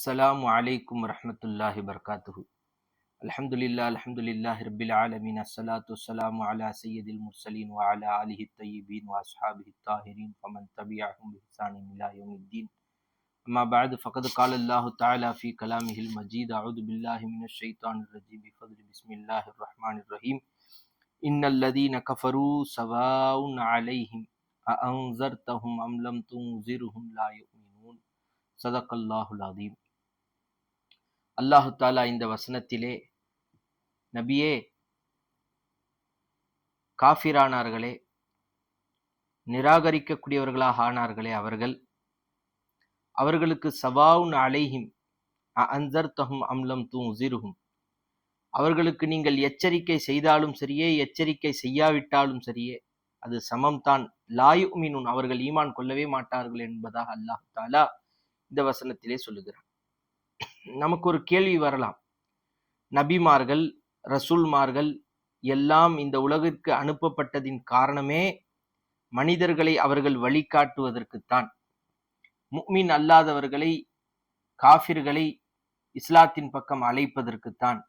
அஸ்ஸலாமு அலைக்கும் வரஹ்மத்துல்லாஹி வபரகாத்துஹு. அல்ஹம்துலில்லாஹி ரப்பில் ஆலமீன். அஸ்ஸலாத்து வஸ்ஸலாமு அலா சய்யிதில் முர்ஸலீன் வ அலா ஆலிஹி த்தய்யிபீன் வ அஸ்ஹாபிஹி த்தாஹிரீன் ஃபமன் தபிஅஹும் பிஇஹ்சானின் இலா யௌமித்தீன். அம்மா பஅது ஃபகத் கால அல்லாஹு தஆலா ஃபீ கலாமிஹில் மஜீத். அஊது பில்லாஹி மினஷ் ஷைத்தானிர் ரஜீம். பிஃபத்லி பிஸ்மில்லாஹிர் ரஹ்மானிர் ரஹீம். இன்னல்லதீன கஃபரூ ஸவாஉன் அலைஹிம் அஅன்ஸர்தஹும் அம் லம் துன்ஸிர்ஹும் லா யுமினூன். ஸதகல்லாஹுல் அஸீம். அல்லாஹு தாலா இந்த வசனத்திலே, நபியே, காஃபிரானார்களே, நிராகரிக்கக்கூடியவர்களாக ஆனார்களே அவர்களுக்கு சவாவுன் அலைஹிம் அன்சர்தஹும் அம்லம் துன்ஸிர்ஹும், அவர்களுக்கு நீங்கள் எச்சரிக்கை செய்தாலும் சரியே, எச்சரிக்கை செய்யாவிட்டாலும் சரியே, அது சமம்தான். லா யுமினூன், அவர்கள் ஈமான் கொள்ளவே மாட்டார்கள் என்பதாக அல்லாஹு தாலா இந்த வசனத்திலே சொல்லுகிறார். நமக்கு ஒரு கேள்வி வரலாம். நபிமார்கள், ரசூல்மார்கள் எல்லாம் இந்த உலகிற்கு அனுப்பப்பட்டதின் காரணமே மனிதர்களை அவர்கள் வழிகாட்டுவதற்குத்தான். முஃமின் அல்லாதவர்களை, காஃபிர்களை இஸ்லாத்தின் பக்கம் அழைப்பதற்குத்தான்.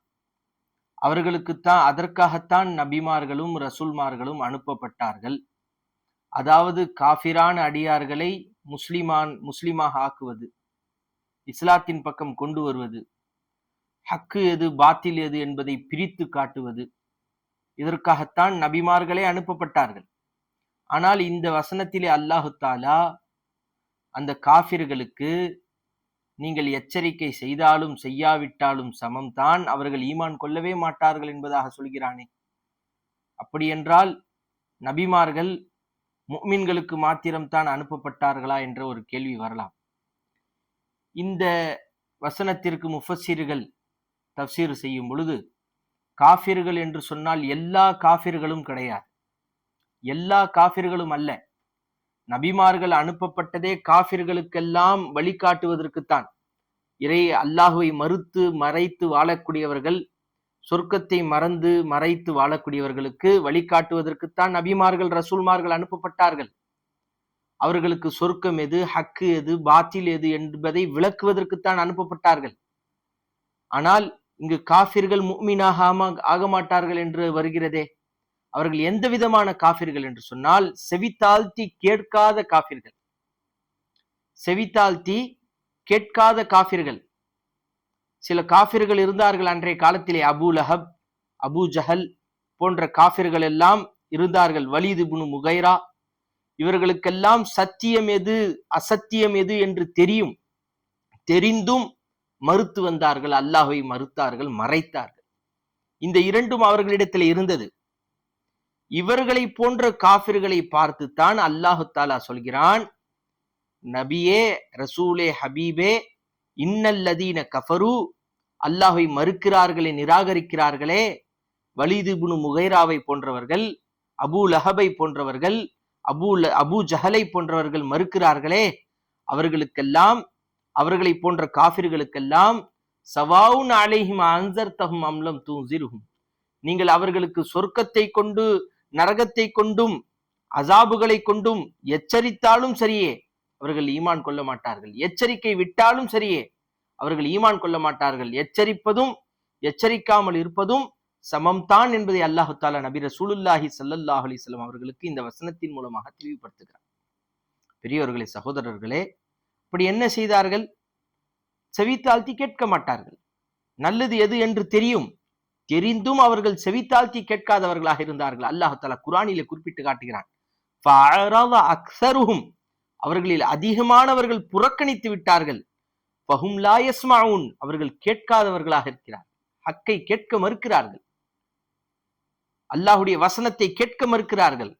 அவர்களுக்குத்தான், அதற்காகத்தான் நபிமார்களும் ரசூல்மார்களும் அனுப்பப்பட்டார்கள். அதாவது காஃபிரான அடியார்களை முஸ்லிமாக ஆக்குவது, இஸ்லாத்தின் பக்கம் கொண்டு வருவது, ஹக்கு எது பாத்தில் எது என்பதை பிரித்து காட்டுவது, இதற்காகத்தான் நபிமார்களே அனுப்பப்பட்டார்கள். ஆனால் இந்த வசனத்திலே அல்லாஹு தாலா அந்த காஃபிர்களுக்கு நீங்கள் எச்சரிக்கை செய்தாலும் செய்யாவிட்டாலும் சமம்தான், அவர்கள் ஈமான் கொள்ளவே மாட்டார்கள் என்பதாக சொல்கிறானே. அப்படியென்றால் நபிமார்கள் முஃமின்களுக்கு மாத்திரம்தான் அனுப்பப்பட்டார்களா என்ற ஒரு கேள்வி வரலாம். இந்த வசனத்திற்கு முஃபஸ்ஸிர்கள் தஃப்சீர் செய்யும் பொழுது, காஃபிர்கள் என்று சொன்னால் எல்லா காஃபிர்களும் கிடையாது, எல்லா காஃபிர்களும் அல்ல. நபிமார்கள் அனுப்பப்பட்டதே காஃபிர்களுக்கெல்லாம் வழிகாட்டுவதற்குத்தான். அல்லாஹுவை மறுத்து மறைத்து வாழக்கூடியவர்கள், சொர்க்கத்தை மறந்து மறைத்து வாழக்கூடியவர்களுக்கு வழிகாட்டுவதற்குத்தான் நபிமார்கள் ரசூல்மார்கள் அனுப்பப்பட்டார்கள். அவர்களுக்கு சொர்க்கம் எது, ஹக்கு எது, பாத்தில் எது என்பதை விளக்குவதற்குத்தான் அனுப்பப்பட்டார்கள். ஆனால் இங்கு காஃபிர்கள் முஃமினாக ஆக மாட்டார்கள் என்று வருகிறதே, அவர்கள் எந்த விதமான காஃபிர்கள் என்று சொன்னால், செவித்தாழ்த்தி கேட்காத காஃபிர்கள், செவித்தாழ்த்தி கேட்காத காஃபிர்கள். சில காஃபிர்கள் இருந்தார்கள் அன்றைய காலத்திலே. அபூ லஹப், அபூ ஜஹல் போன்ற காஃபிர்கள் எல்லாம் இருந்தார்கள். வலீத் இப்னு முகைரா, இவர்களுக்கெல்லாம் சத்தியம் எது அசத்தியம் எது என்று தெரிந்தும் மறுத்து வந்தார்கள், அல்லாஹ்வை மறுத்தார்கள், மறைத்தார்கள். இந்த இரண்டும் அவர்களிடத்தில் இருந்தது. இவர்களை போன்ற காஃபிர்களை பார்த்துத்தான் அல்லாஹு தாலா சொல்கிறான், நபியே, ரசூலே, ஹபீபே, இன்னல்லதீன கஃபரு, அல்லாஹ்வை மறுக்கிறார்களே, நிராகரிக்கிறார்களே, வலீத் இப்னு முகைராவை போன்றவர்கள், அபூ லஹபை போன்றவர்கள், அபூ ஜஹலை போன்றவர்கள் மறுக்கிறார்களே, அவர்களுக்கெல்லாம், அவர்களை போன்ற காஃபிர்களுக்கெல்லாம் சவாவுன் அலைஹிம் அன்ஸர்தஹும் அம் லம் துன்ஸிர்ஹும், நீங்கள் அவர்களுக்கு சொர்க்கத்தை கொண்டு நரகத்தை கொண்டும் அசாபுகளை கொண்டும் எச்சரித்தாலும் சரியே, அவர்கள் ஈமான் கொள்ள மாட்டார்கள். எச்சரிக்கை விட்டாலும் சரியே, அவர்கள் ஈமான் கொள்ள மாட்டார்கள். எச்சரிப்பதும் எச்சரிக்காமல் இருப்பதும் சமம்தான் என்பதை அல்லாஹு தாலா நபி ரசூலுல்லாஹி ஸல்லல்லாஹு அலைஹி வஸல்லம் அவர்களுக்கு இந்த வசனத்தின் மூலமாக தெளிவுபடுத்துகிறார். பெரியவர்களே, சகோதரர்களே, அப்படி என்ன செய்தார்கள்? செவித்தாழ்த்தி கேட்க மாட்டார்கள். நல்லது எது என்று தெரிந்தும் அவர்கள் செவித்தாழ்த்தி கேட்காதவர்களாக இருந்தார்கள். அல்லாஹ் தஆலா குர்ஆனிலே குறிப்பிட்டு காட்டுகிறான், ஃபஅரத அக்ஸருஹும், அவர்களில் அதிகமானவர்கள் புறக்கணித்து விட்டார்கள். ஃபஹும் லா யஸ்மஊன், அவர்கள் கேட்காதவர்களாக இருக்கிறார்கள், ஹக்கை கேட்க மறுக்கிறார்கள், அல்லாஹ்வுடைய வசனத்தை கேட்க மறுக்கிறார்கள்.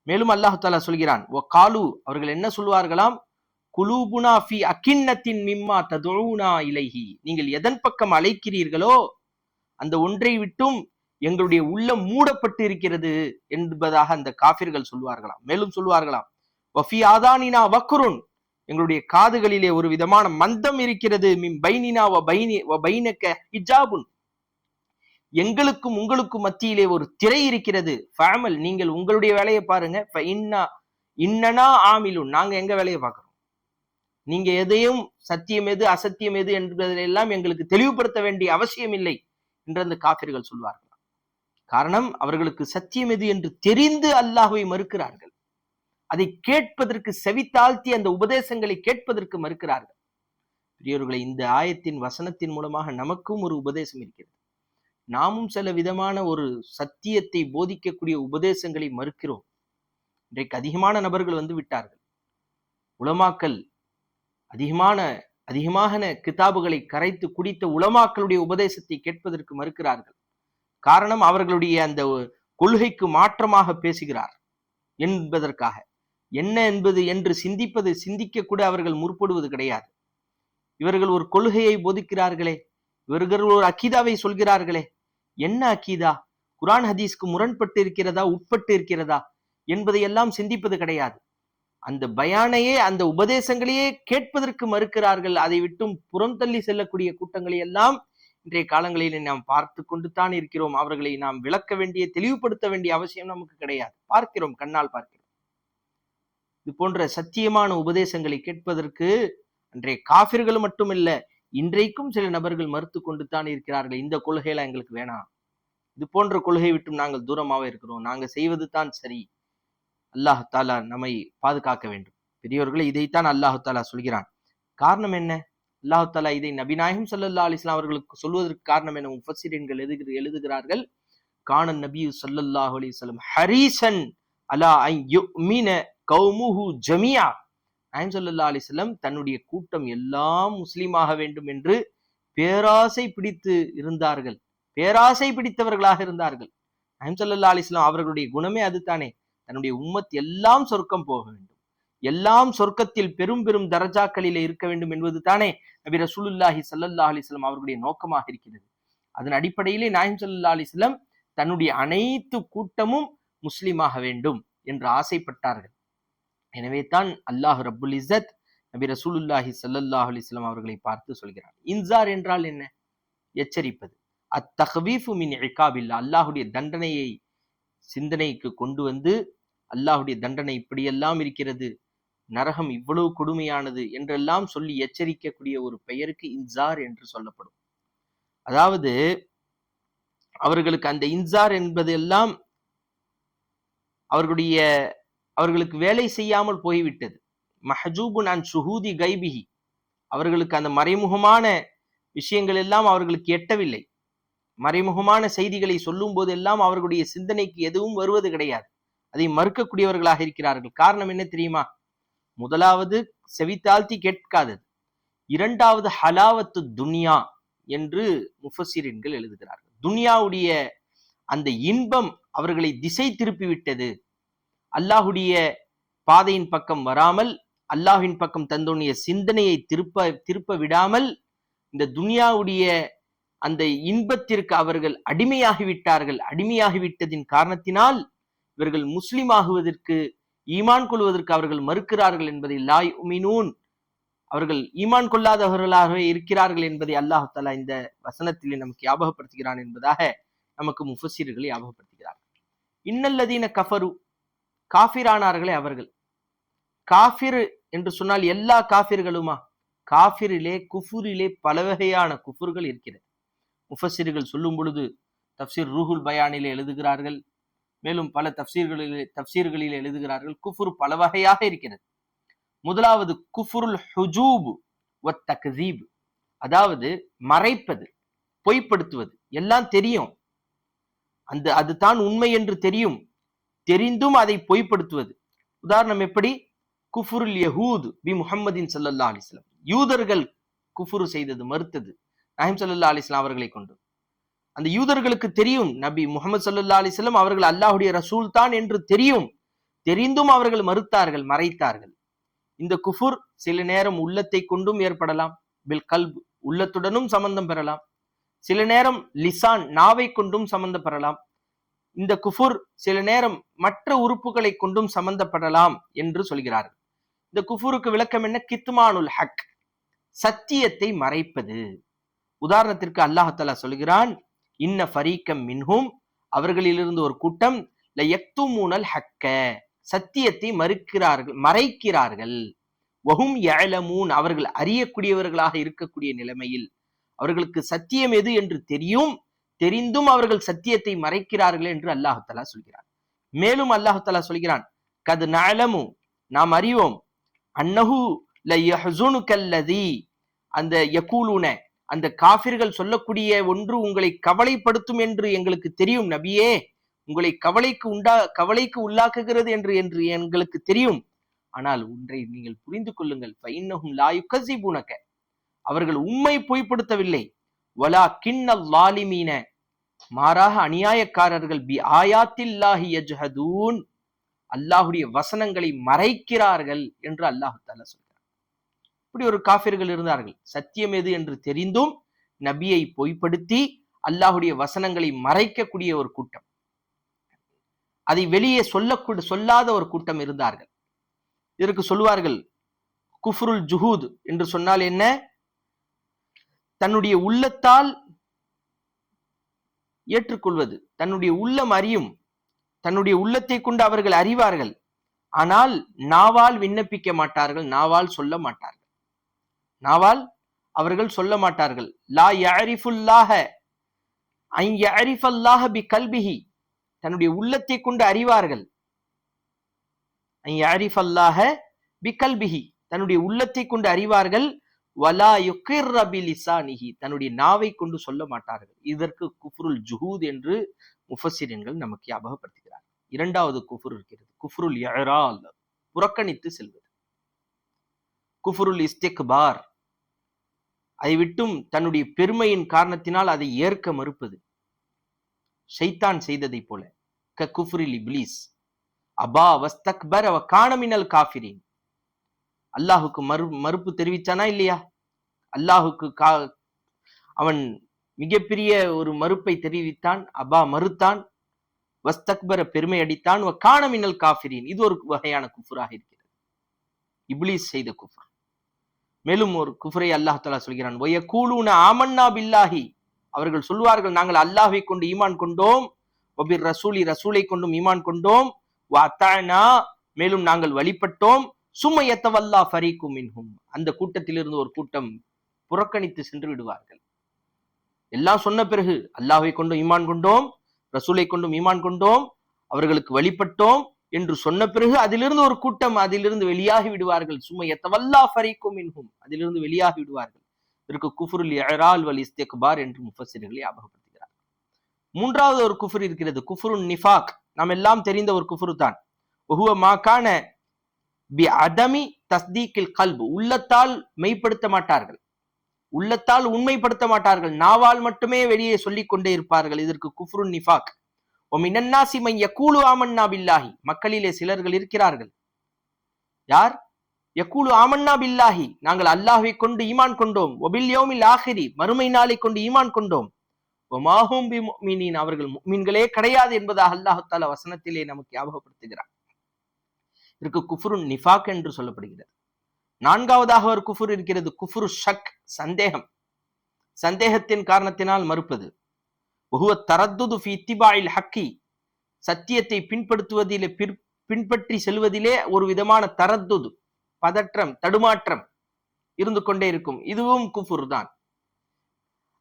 மேலும் அல்லாஹ் தஆலா சொல்கிறான், வகாலு, அவர்கள் என்ன சொல்வார்களாம், குலூபுனா ஃபி அகின்னத்தின் மிம்மா ததுஊனா இலைஹி, நீங்கள் எதன் பக்கம் அழைக்கிறீர்களோ அந்த ஒன்றை விட்டும் எங்களுடைய உள்ளம் மூடப்பட்டு இருக்கிறது என்பதாக அந்த காஃபிர்கள் சொல்வார்களாம். மேலும் சொல்வார்களாம், வஃபி ஆதானினா வக்ருன், எங்களுடைய காதுகளிலே ஒரு விதமான மந்தம் இருக்கிறது, மின் பைனினா வ பைனக ஹிஜாபுன், எங்களுக்கும் உங்களுக்கும் மத்தியிலே ஒரு திரை இருக்கிறது. ஃபஅமல், நீங்கள் உங்களுடைய வேலையை பாருங்க, இன்னனா ஆமிலுன், நாங்க எங்க வேலையை பார்க்கிறோம். நீங்க எதையும் சத்தியம் எது அசத்தியம் எது என்பதையெல்லாம் எங்களுக்கு தெளிவுபடுத்த வேண்டிய அவசியம் இல்லை என்று அந்த காபிர்கள் சொல்வார்கள். காரணம், அவர்களுக்கு சத்தியம் எது என்று தெரிந்து அல்லாஹ்வை மறுக்கிறார்கள். அதை கேட்பதற்கு செவித்தாழ்த்தி அந்த உபதேசங்களை கேட்பதற்கு மறுக்கிறார்கள். பெரியவர்களை, இந்த ஆயத்தின் வசனத்தின் மூலமாக நமக்கும் ஒரு உபதேசம் இருக்கிறது. நாமும் சில விதமான ஒரு சத்தியத்தை போதிக்கக்கூடிய உபதேசங்களை மறுக்கிறோம். இன்றைக்கு அதிகமான நபர்கள் வந்து விட்டார்கள். உலமாக்கள் அதிகமான கிதாபுகளை கரைத்து குடித்த உலமாக்களுடைய உபதேசத்தை கேட்பதற்கு மறுக்கிறார்கள். காரணம், அவர்களுடைய அந்த கொள்கைக்கு மாற்றமாக பேசுகிறார் என்பதற்காக. என்ன என்பது என்று சிந்திக்க கூட அவர்கள் முற்படுவது கிடையாது. இவர்கள் ஒரு கொள்கையை போதிக்கிறார்களே, இவர்கள் ஒரு அக்கீதாவை சொல்கிறார்களே, என்ன அக்கீதா, குர்ஆன் ஹதீஸ்க்கு முரண்பட்டு இருக்கிறதா, உட்பட்டு இருக்கிறதா என்பதையெல்லாம் சிந்திப்பது கிடையாது. அந்த பயானையே, அந்த உபதேசங்களையே கேட்பதற்கு மறுக்கிறார்கள். அதை விட்டும் புறம் தள்ளி செல்லக்கூடிய கூட்டங்களை எல்லாம் இன்றைய காலங்களில் நாம் பார்த்து கொண்டு தான் இருக்கிறோம். அவர்களை நாம் விளக்க வேண்டிய, தெளிவுபடுத்த வேண்டிய அவசியம் நமக்கு கிடையாது. பார்க்கிறோம், கண்ணால் பார்க்கிறோம். இது போன்ற சத்தியமான உபதேசங்களை கேட்பதற்கு அன்றைய காபிர்கள் மட்டுமில்ல, இன்றைக்கும் சில நபர்கள் மறுத்து கொண்டு தான் இருக்கிறார்கள். இந்த கொள்கையெல்லாம் எங்களுக்கு வேணாம், இது போன்ற கொள்கையை விட்டு நாங்கள் தூரமாக இருக்கிறோம், நாங்க செய்வது தான் சரி. அல்லாஹ் தாலா நம்மை பாதுகாக்க வேண்டும். பெரியவர்களே, இதைத்தான் அல்லாஹு தாலா சொல்கிறான். காரணம் என்ன? அல்லாஹு தாலா இதை நபிநாயகம் ஸல்லல்லாஹு அலைஹி வஸல்லம் அவர்களுக்கு சொல்வதற்கு காரணம் என்ன? முஃபஸ்ஸிரீன்கள் எழுதுகிறார்கள், கானன் நபியு ஸல்லல்லாஹு அலைஹி வஸல்லம் ஹரீசன் அலா அன் யுமின கௌமுஹு ஜமீஆ. நாயகம் ஸல்லல்லாஹு அலைஹி வஸல்லம் தன்னுடைய கூட்டம் எல்லாம் முஸ்லீமாக வேண்டும் என்று பேராசை பிடித்து இருந்தார்கள், பேராசை பிடித்தவர்களாக இருந்தார்கள். நாயகம் ஸல்லல்லாஹு அலைஹி வஸல்லம் அவர்களுடைய குணமே அதுதானே. தன்னுடைய உம்மத் எல்லாம் சொர்க்கம் போக வேண்டும், எல்லாம் சொர்க்கத்தில் பெரும் பெரும் தரஜாக்களிலே இருக்க வேண்டும் என்பது தானே நபி ரசூலுல்லாஹி ஸல்லல்லாஹு அலைஹி வஸல்லம் அவர்களுடைய நோக்கமாக இருக்கிறது. அதன் அடிப்படையிலே நாயகம் ஸல்லல்லாஹு அலைஹி வஸல்லம் தன்னுடைய அனைத்து கூட்டமும் முஸ்லிமாக வேண்டும் என்று ஆசைப்பட்டார்கள். எனவே தான் அல்லாஹ் ரப்புல் இஸ்ஸத் நபி ரசூலுல்லாஹி ஸல்லல்லாஹு அலைஹி வஸல்லம் அவர்களை பார்த்து சொல்கிறார். இன்சார் என்றால் என்ன? எச்சரிப்பது. அத்தஹ்வீஃபு மின் இகாபில்லா, அல்லாஹ்வுடைய தண்டனையை சிந்தனைக்கு கொண்டு வந்து, அல்லாஹ்வுடைய தண்டனை இப்படியெல்லாம் இருக்கிறது, நரகம் இவ்வளவு கொடுமையானது என்றெல்லாம் சொல்லி எச்சரிக்கக்கூடிய ஒரு பெயருக்கு இன்சார் என்று சொல்லப்படும். அதாவது அவர்களுக்கு அந்த இன்சார் என்பதெல்லாம் அவர்களுக்கு வேலை செய்யாமல் போய்விட்டது. மஹஜூபுன் அன் ஷுஹூதி கைபிஹி, அவர்களுக்கு அந்த மறைமுகமான விஷயங்கள் எல்லாம் அவர்களுக்கு எட்டவில்லை. மறைமுகமான செய்திகளை சொல்லும் போதெல்லாம் அவர்களுடைய சிந்தனைக்கு எதுவும் வருவது கிடையாது. அதை மறுக்கக்கூடியவர்களாக இருக்கிறார்கள். காரணம் என்ன தெரியுமா? முதலாவது செவித்தாழ்த்தி கேட்காதது, இரண்டாவது ஹலாவத்து துன்யா என்று முஃபஸ்ஸிரீன்கள் எழுதுகிறார்கள். துன்யாவுடைய அந்த இன்பம் அவர்களை திசை திருப்பி விட்டது. அல்லாஹுடைய பாதையின் பக்கம் வராமல், அல்லாஹின் பக்கம் தன்னுடைய சிந்தனையை திருப்ப விடாமல், இந்த துன்யாவுடைய அந்த இன்பத்திற்கு அவர்கள் அடிமையாகிவிட்டார்கள். அடிமையாகிவிட்டதின் காரணத்தினால் இவர்கள் முஸ்லிம் ஆகுவதற்கு, ஈமான் கொள்வதற்கு அவர்கள் மறுக்கிறார்கள் என்பதை, லா யுமினூன், அவர்கள் ஈமான் கொள்ளாதவர்களாகவே இருக்கிறார்கள் என்பதை அல்லாஹ் தஆலா இந்த வசனத்திலே நமக்கு ஞாபகப்படுத்துகிறான் என்பதாக நமக்கு முஃபஸ்ஸிர்கள் ஞாபகப்படுத்துகிறார்கள். இன்னல்லதீன கஃபரு, காஃபிரானார்களே அவர்கள். காஃபிர் என்று சொன்னால் எல்லா காஃபிர்களுமா? காஃபிரிலே, குஃபுரிலே பல வகையான குஃபுர்கள் இருக்கிறது. முஃபஸ்ஸிர்கள் சொல்லும் பொழுது தஃப்சீர் ரூஹுல் பயானிலே எழுதுகிறார்கள், மேலும் பல தஃப்சீர்களிலே எழுதுகிறார்கள். குஃபுர் பல வகையாக இருக்கிறது. முதலாவது குஃபுருல் ஹுஜூப் வத் தக்ஸீப், அதாவது மறைப்பது, பொய்ப்படுத்துவது. எல்லாம் தெரியும், அது தான் உண்மை என்று தெரியும், தெரிந்தும் அதை பொய்ப்படுத்துவது. உதாரணம் எப்படி? குஃபுருல் யஹூத் பி முஹம்மதின் ஸல்லல்லாஹு அலைஹி வஸல்லம், யூதர்கள் குஃபுரு செய்தது, மறுத்தது நாயகம் ஸல்லல்லாஹு அலைஹி வஸல்லம் அவர்களை கொண்டு. அந்த யூதர்களுக்கு தெரியும் நபி முஹம்மது ஸல்லல்லாஹு அலைஹி வஸல்லம் அவர்கள் அல்லாஹ்வுடைய ரசூல் தான் என்று தெரியும், தெரிந்தும் அவர்கள் மறுத்தார்கள், மறைத்தார்கள். இந்த குஃபுர் சில நேரம் உள்ளத்தை கொண்டும் ஏற்படலாம், பில் கல்ப், உள்ளத்துடனும் சம்பந்தம் பெறலாம். சில நேரம் லிசான், நாவை கொண்டும் சம்பந்தம் பெறலாம். இந்த குஃபுர் சில நேரம் மற்ற உறுப்புகளை கொண்டும் சம்பந்தப்படலாம் என்று சொல்கிறார்கள். இந்த குஃபுருக்கு விளக்கம் என்ன? கித்மானுல் ஹக், சத்தியத்தை மறைப்பது. உதாரணத்திற்கு அல்லாஹ் தஆலா சொல்கிறான், இன்ன ஃபரீகம் மின்ஹும், அவர்களிலிருந்து ஒரு கூட்டம், லயக்துமூனல் ஹக்க, சத்தியத்தை மறைக்கிறார்கள். வஹும் யஅலமூன் அவர்கள் அறியக்கூடியவர்களாக இருக்கக்கூடிய நிலைமையில் அவர்களுக்கு சத்தியம் எது என்று தெரிந்தும் அவர்கள் சத்தியத்தை மறைக்கிறார்கள் என்று அல்லாஹ் தஆலா சொல்கிறார். மேலும் அல்லாஹ் தஆலா சொல்கிறான், கத் நஅலமு நாம் அறிவோம், அன்னஹு லயஹ்ஸுனுகல்லதி அந்த யகூலுன அந்த காஃபிர்கள் சொல்லக்கூடிய ஒன்று உங்களை கவலைப்படுத்தும் என்று எங்களுக்கு தெரியும் நபியே, உங்களை கவலைக்கு உள்ளாக்குகிறது என்று எங்களுக்கு தெரியும். ஆனால் ஒன்றை நீங்கள் புரிந்து கொள்ளுங்கள், ஃபைன்னஹும் லா யுகஸிபுனக அவர்கள் உம்மை பொய்ப்படுத்தவில்லை, வலாகின்னல் ஸாலிமீன மாறாக அநியாயக்காரர்கள் பி ஆயாத்தில்லாஹி யஜ்ஹதூன் அல்லாஹ்வுடைய வசனங்களை மறைக்கிறார்கள் என்று அல்லாஹ் தஆலா சொல்கிறார். இப்படி ஒரு காஃபிர்கள் இருந்தார்கள். சத்தியம் எது என்று தெரிந்தும் நபியை பொய்ப்படுத்தி அல்லாஹ்வுடைய வசனங்களை மறைக்கக்கூடிய ஒரு கூட்டம், அதை வெளியே சொல்லாத ஒரு கூட்டம் இருந்தார்கள். இதற்கு சொல்லுவார்கள் குஃப்ருல் ஜுஹூத் என்று சொன்னால் என்ன? தன்னுடைய உள்ளத்தால் ஏற்றுக்கொள்வது, தன்னுடைய உள்ளம் அறியும், தன்னுடைய உள்ளத்தை கொண்டு அவர்கள் அறிவார்கள், ஆனால் நாவால் விண்ணப்பிக்க மாட்டார்கள், நாவால் சொல்ல மாட்டார்கள், நாவால் அவர்கள் சொல்ல மாட்டார்கள். லா யஅரிஃபுல்லாஹ அன் யஅரிஃபல்லாஹ பிகல்பிஹி தன்னுடைய உள்ளத்தை கொண்டு அறிவார்கள், அன் யஅரிஃபல்லாஹ பிகல்பிஹி தன்னுடைய உள்ளத்தை கொண்டு அறிவார்கள், வலா யுகிர்ர பிலிசானிஹி தன்னுடைய நாவை கொண்டு சொல்ல மாட்டார்கள். இதற்கு குஃப்ருல் ஜுஹூத் என்று முஃபஸ்ஸிரீன்கள் நமக்கு ஞாபகப்படுத்துகிறார். இரண்டாவது குஃப்ர் இருக்கிறது, குஃப்ருல் இஅரால் புறக்கணித்து செல்வது, குஃப்ருல் இஸ்திக்பார் அதை விட்டும் தன்னுடைய பெருமையின் காரணத்தினால் அதை ஏற்க மறுப்பது, ஷைத்தான் செய்ததை போல குஃப்ரில் இப்லீஸ் அபா வஸ்தக்பர வ கான மினல் காஃபிரீன் அல்லாஹுக்கு மறுப்பு தெரிவிச்சானா இல்லையா? அல்லாஹுக்கு அவன் மிகப்பெரிய ஒரு மறுப்பை தெரிவித்தான், அபா மறுத்தான், வஸ்தக்பர பெருமை அடித்தான், வ கான மினல் காஃபிரீன் இது ஒரு வகையான குஃப்ராக இருக்கிறது, இப்லீஸ் செய்த குஃப்ர். மேலும் ஒரு குஃப்ரை அல்லாஹ் தஆலா சொல்கிறான், வயகூலுன ஆமன்னா பில்லாஹி அவர்கள் சொல்வார்கள் நாங்கள் அல்லாஹ்வை கொண்டு ஈமான் கொண்டோம், வபிர் ரசூலி ரசூலை கொண்டும் ஈமான் கொண்டோம், வ அத்தஅனா மேலும் நாங்கள் வழிபட்டோம், சும்ம யத்தவல்லா ஃபரீக்கும் மின்ஹும் அந்த கூட்டத்திலிருந்து ஒரு கூட்டம் புறக்கணித்து சென்று விடுவார்கள். எல்லாம் சொன்ன பிறகு அல்லாஹ்வை கொண்டும் ஈமான் கொண்டோம், ரசூலை கொண்டும் ஈமான் கொண்டோம், அவர்களுக்கு வழிபட்டோம் என்று சொன்ன பிறகு அதிலிருந்து ஒரு கூட்டம் அதிலிருந்து வெளியாகி விடுவார்கள். சும்ம யத்தவல்லா ஃபரீக்கும் மின்ஹும் அதிலிருந்து வெளியாகி விடுவார்கள். இதற்கு குஃப்ருல் இஅரால் வல் இஸ்திக்பார் என்று முஃபஸ்ஸிர்கள் ஞாபகப்படுத்துகிறார். மூன்றாவது ஒரு குஃப்ர் இருக்கிறது, குஃப்ருன் நிஃபாக் நாம் எல்லாம் தெரிந்த ஒரு குஃப்ரு தான். வஹுவ மா கான பி அதமி தஸ்தீக்கில் கல்ப் உள்ளத்தால் மெய்ப்படுத்த மாட்டார்கள், உள்ளத்தால் உண்மைப்படுத்த மாட்டார்கள், நாவால் மட்டுமே வெளியே சொல்லிக் கொண்டே இருப்பார்கள். இதற்கு குஃப்ருன் நிஃபாக். ஒமினன்னாசி மன் யகூலு ஆமன்னா பில்லாஹி மக்களிலே சிலர்கள் இருக்கிறார்கள், யார்? யகூலு ஆமன்னா பில்லாஹி நாங்கள் அல்லாஹ்வை கொண்டு ஈமான் கொண்டோம், வபில் யௌமில் ஆஹிரி மறுமை நாளை கொண்டு ஈமான் கொண்டோம், வமாஹும் பிமுஃமினீன் அவர்கள் முஃமின்களே கிடையாது என்பதாக அல்லாஹ் தஆலா வசனத்திலே நமக்கு ஞாபகப்படுத்துகிறார். இதற்கு குஃப்ருன் நிஃபாக் என்று சொல்லப்படுகிறது. நான்காவதாக ஒரு குஃப்ர் இருக்கிறது, குஃப்ரு ஷக் சந்தேகம், சந்தேகத்தின் காரணத்தினால் மறுப்பது. வஹுவ தரத்துது ஃபீ இத்திபாஇல் ஹக்கி சத்தியத்தை பின்பற்றி செல்வதிலே ஒரு விதமான தரத்துது பதற்றம் தடுமாற்றம் இருந்து கொண்டே இருக்கும், இதுவும் குஃப்ர் தான்.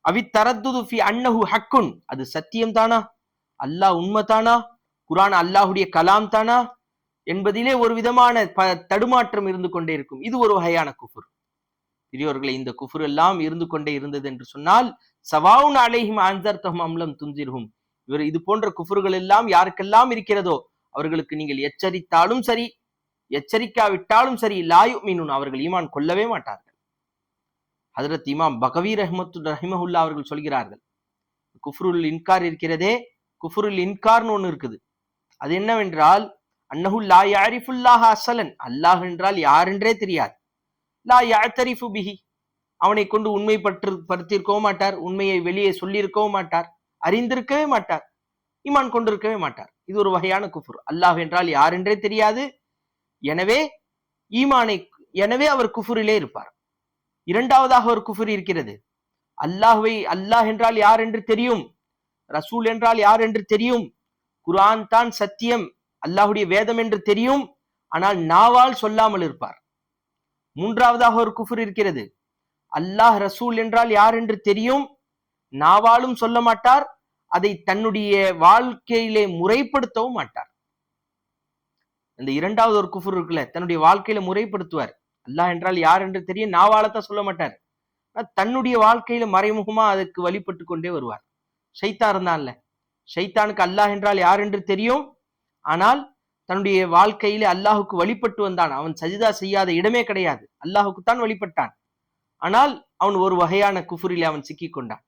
அவி தரத்துது ஃபீ அன்னஹு ஹக்குன் அது சத்தியம் தானா, அல்லாஹ் உண்மை தானா, குர்ஆன் அல்லாஹ்வுடைய கலாம் தானா என்பதிலே ஒரு விதமான தடுமாற்றம் இருந்து கொண்டே இருக்கும், இது ஒரு வகையான குஃப்ர். பெரியோர்களை இந்த குஃப்ர் எல்லாம் இருந்து கொண்டே இருந்தது என்று சொன்னால் சவாவுன் அலைஹிம் அன்ஸர்தஹும் அம் லம் துன்ஸிர்ஹும் இது போன்ற குஃப்ர்கள் எல்லாம் யாருக்கெல்லாம் இருக்கிறதோ அவர்களுக்கு நீங்கள் எச்சரித்தாலும் சரி எச்சரிக்காவிட்டாலும் சரி லா யுமினூன் அவர்கள் ஈமான் கொள்ளவே மாட்டார்கள். ஹஜ்ரத் இமாம் பகவி ரஹிமஹுல்லா அவர்கள் சொல்கிறார்கள், குஃப்ருல் இன்கார் இருக்கிறதே, குஃப்ருல் இன்கார்னு ஒன்று இருக்குது. அது என்னவென்றால் அன்னஹு லா யஅரிஃபுல்லாஹ அஸலன் அல்லாஹ் என்றால் யார் என்றே தெரியாது, லா யஅதரிஃபு பிஹி அவனை கொண்டு உண்மை படுத்திருக்கவும் மாட்டார், உண்மையை வெளியே சொல்லியிருக்கவும் மாட்டார், அறிந்திருக்கவே மாட்டார், ஈமான் கொண்டிருக்கவே மாட்டார். இது ஒரு வகையான குஃப்ர். அல்லாஹ் என்றால் யார் என்றே தெரியாது, எனவே அவர் குஃப்ரிலே இருப்பார். இரண்டாவதாக ஒரு குஃப்ர் இருக்கிறது, அல்லாஹ் என்றால் யார் என்று தெரியும், ரசூல் என்றால் யார் என்று தெரியும், குர்ஆன் தான் சத்தியம், அல்லாஹ்வுடைய வேதம் என்று தெரியும், ஆனால் நாவால் சொல்லாமல் இருப்பார். மூன்றாவதாக ஒரு குஃபர் இருக்கிறது. அல்லாஹ் ரசூல் என்றால் யார் என்று தெரியும், நாவாலும் சொல்ல மாட்டார், அதை தன்னுடைய வாழ்க்கையிலே முறைப்படுத்தவும் மாட்டார். இந்த இரண்டாவது ஒரு குஃபர் இருக்குல்ல, தன்னுடைய வாழ்க்கையில முறைப்படுத்துவார். அல்லாஹ் என்றால் யார் என்று தெரியும், நாவாலத்தான் சொல்ல மாட்டார், தன்னுடைய வாழ்க்கையில மறைமுகமா அதுக்கு வழிபட்டு கொண்டே வருவார். ஷைத்தான் இருந்தான்ல, ஷைத்தானுக்கு அல்லாஹ் என்றால் யார் என்று தெரியும், ஆனால் தன்னுடைய வாழ்க்கையில அல்லாஹுக்கு வழிபட்டு வந்தான். அவன் சஜிதா செய்யாத இடமே கிடையாது, அல்லாஹுக்கு தான் வழிபட்டான். ஆனால் அவன் ஒரு வகையான குஃபுரிலே அவன் சிக்கிக் கொண்டான்.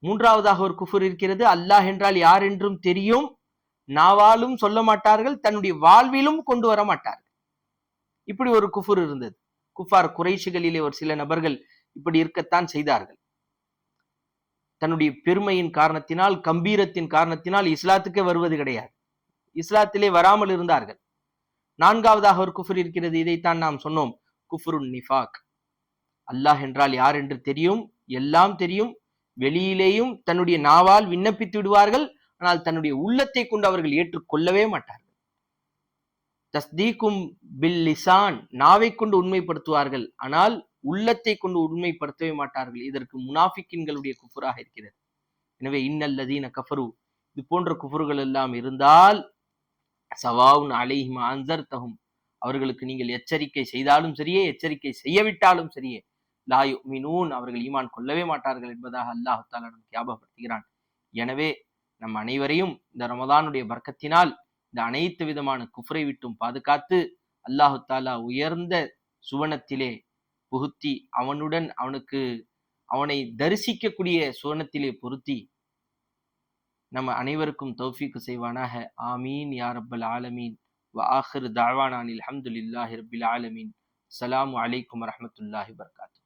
மூன்றாவதாக ஒரு குஃபுர் இருக்கிறது. அல்லாஹ் என்றால் யார் என்றும் தெரியும், நாவாலும் சொல்ல மாட்டார்கள், தன்னுடைய வாழ்விலும் கொண்டு வர மாட்டார்கள். இப்படி ஒரு குஃபுர் இருந்தது. குஃபார் குறைஷிகளிலே ஒரு சில நபர்கள் இப்படி இருக்கத்தான் செய்தார்கள். தன்னுடைய பெருமையின் காரணத்தினால், கம்பீரத்தின் காரணத்தினால் இஸ்லாத்துக்கே வருவது கிடையாது, இஸ்லாத்திலே வராமல் இருந்தார்கள். நான்காவதாக ஒரு குஃபுர் இருக்கிறது. இதைத்தான் நாம் சொன்னோம், குஃபுருன் நிஃபாக். அல்லாஹ் என்றால் யார் என்று தெரியும், எல்லாம் தெரியும், வெளியிலேயும் தன்னுடைய நாவால் விண்ணப்பித்து விடுவார்கள், ஆனால் தன்னுடைய உள்ளத்தை கொண்டு அவர்கள் ஏற்றுக்கொள்ளவே மாட்டார்கள். தஸ்தீக்கும் பில் லிசான், நாவை கொண்டு உண்மைப்படுத்துவார்கள், ஆனால் உள்ளத்தை கொண்டு உண்மைப்படுத்தவே மாட்டார்கள். இதற்கு முனாஃபிக்கின்களுடைய குஃபுராக இருக்கிறது. எனவே இன்னல்லதீன கஃபரு, இது போன்ற குஃபுர்கள் எல்லாம் இருந்தால், சவாவுன் அலைஹிம் அன்ஸர்தஹும், அவர்களுக்கு நீங்கள் எச்சரிக்கை செய்தாலும் சரியே, எச்சரிக்கை செய்யவிட்டாலும் சரியே, லா யுமினூன், அவர்கள் ஈமான் கொள்ளவே மாட்டார்கள் என்பதாக அல்லாஹ் தஆலா நமக்கு ஞாபகப்படுத்துகிறான். எனவே நம் அனைவரையும் இந்த ரமதானுடைய பர்க்கத்தினால் இந்த அனைத்து விதமான குஃப்ரை விட்டும் பாதுகாத்து அல்லாஹு தஆலா உயர்ந்த சுவனத்திலே புகுத்தி அவனுடன் அவனை தரிசிக்கக்கூடிய சுவனத்திலே பொருத்தி நம்ம அனைவருக்கும் தௌஃபீக் செய்வானாக. ஆமீன் யா ரப்பல் ஆலமீன். வ ஆகிரு தஅவானா அல்ஹம்துலில்லாஹி ரப்பில் ஆலமீன். அஸ்ஸலாமு அலைக்கும் வரஹ்மத்துல்லாஹி வபரகாத்துஹு.